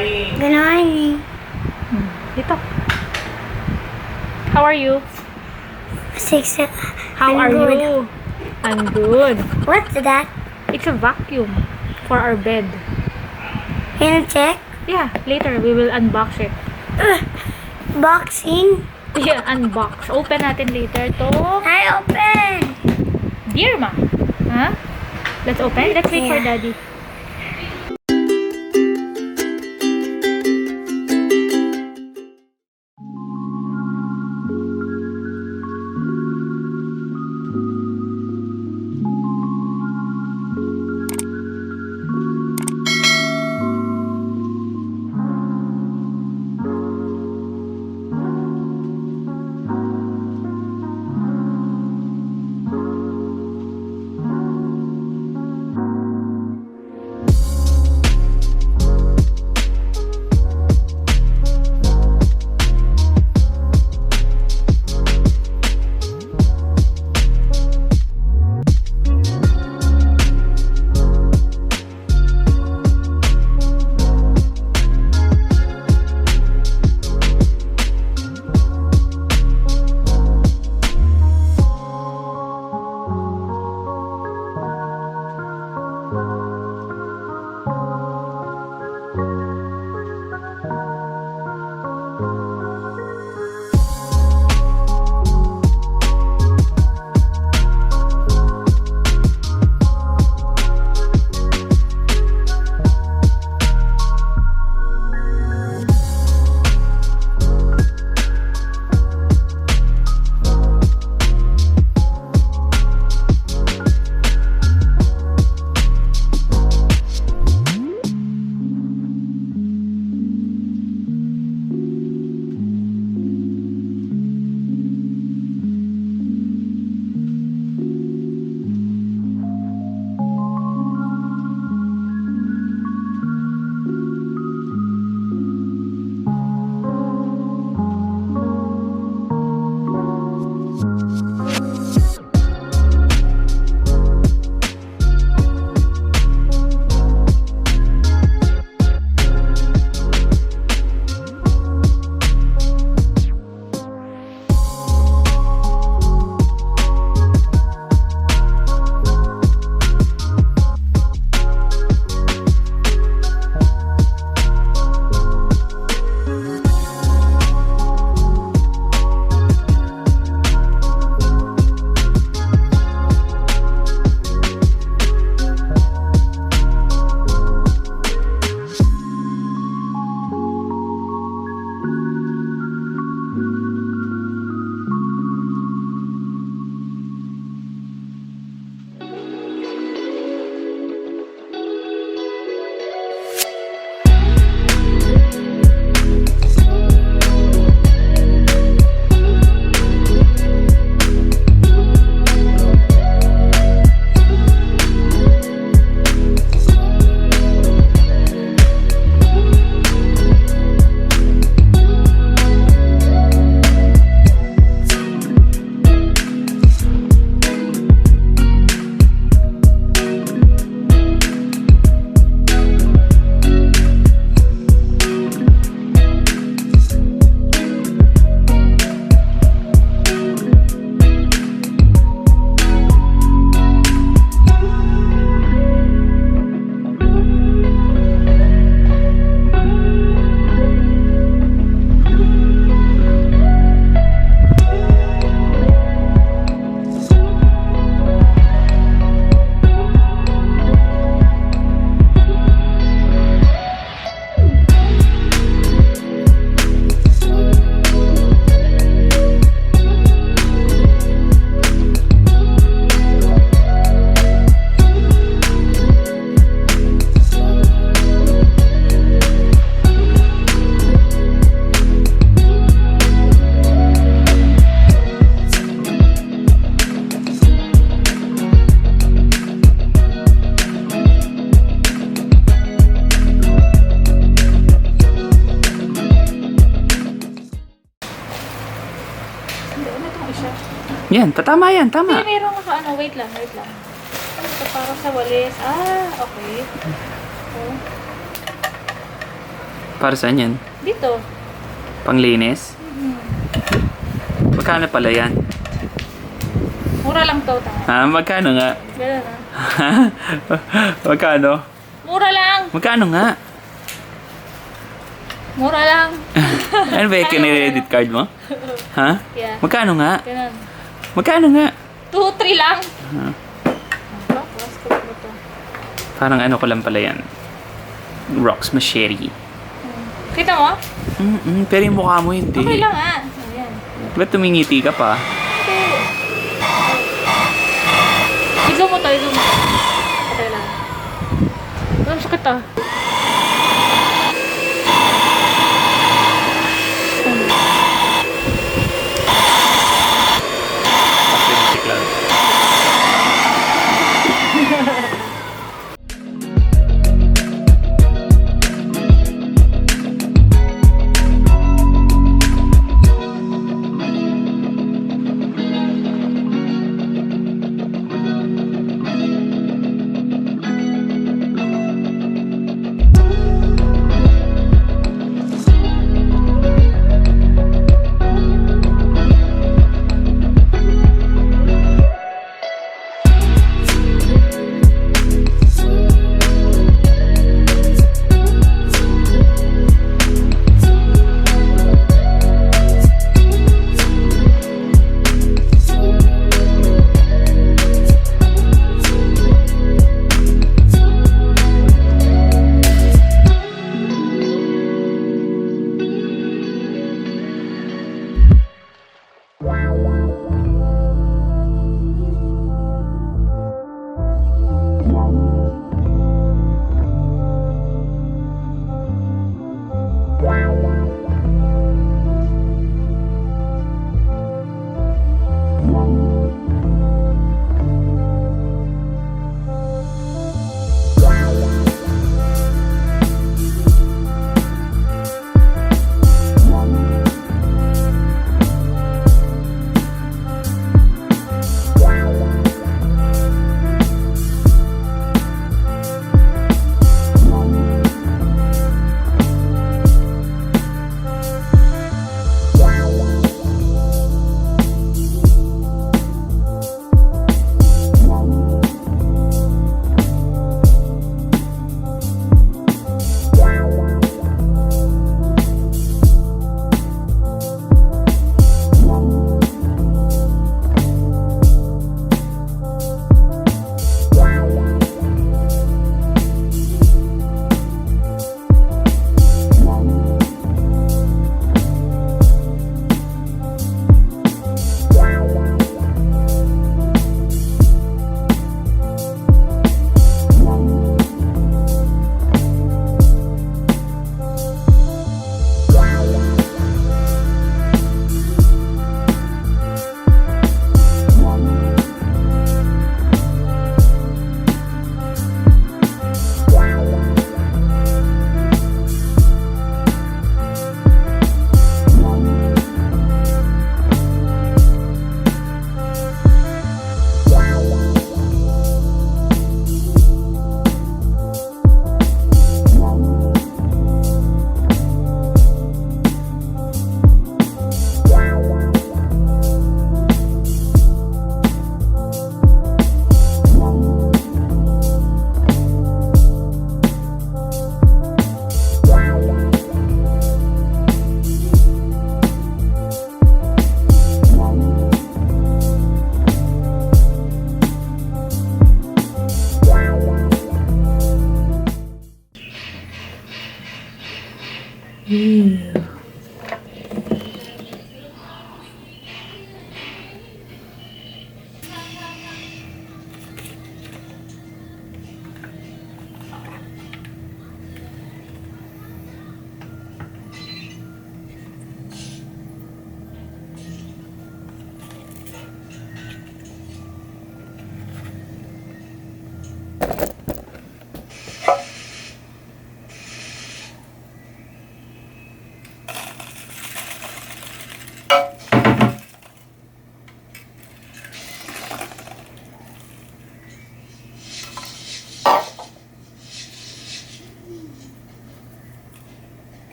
crying. Good morning. Dito. How are you? How are you? I'm good. What's that? It's a vacuum for our bed. Can you check? Yeah, later we will unbox it. Boxing. Yeah, unbox. Open natin later to I open. DEERMA. Huh? Let's open. Let's wait for Daddy. Yan, tatama yan, tama. Hindi, meron naka ano, wait lang. Ano ito, para sa walis. Ah, okay. Oh. Para saan yan? Dito. Panglinis? Magkano pala yan? Mura lang to. Ha? Magkano nga? Ganun na. Magkano? Mura lang. Magkano nga? Mura lang. Ano ba yung kinire-edit card mo? Ha? Yeah. Magkano nga? Ganun. Magkano nga? 2-3 lang. Ha? Tapos ko ba ito? Parang ano ko lang pala yan. Rocks machete. Kita mo? Pero yung mukha mo hindi. Okay lang ah. Ayan. Ba't tumingiti ka pa? Okay. I-zoom mo to, i-zoom mo. Okay lang. Ang sakit ah. Pakinisik lang.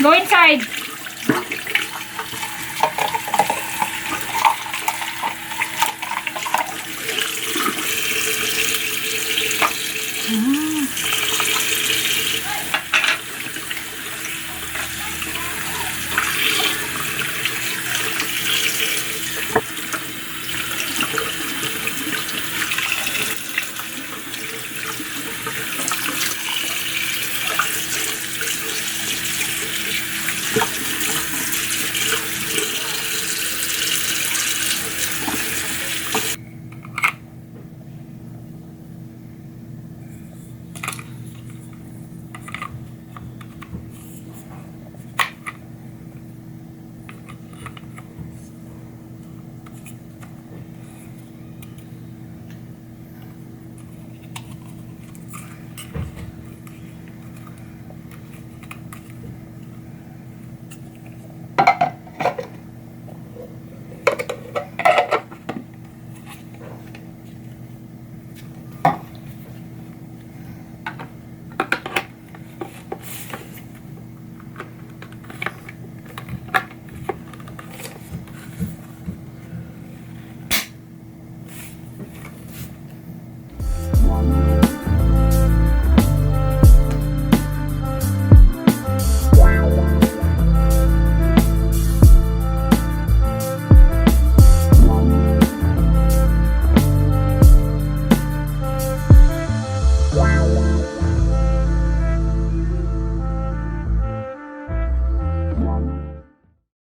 Go inside.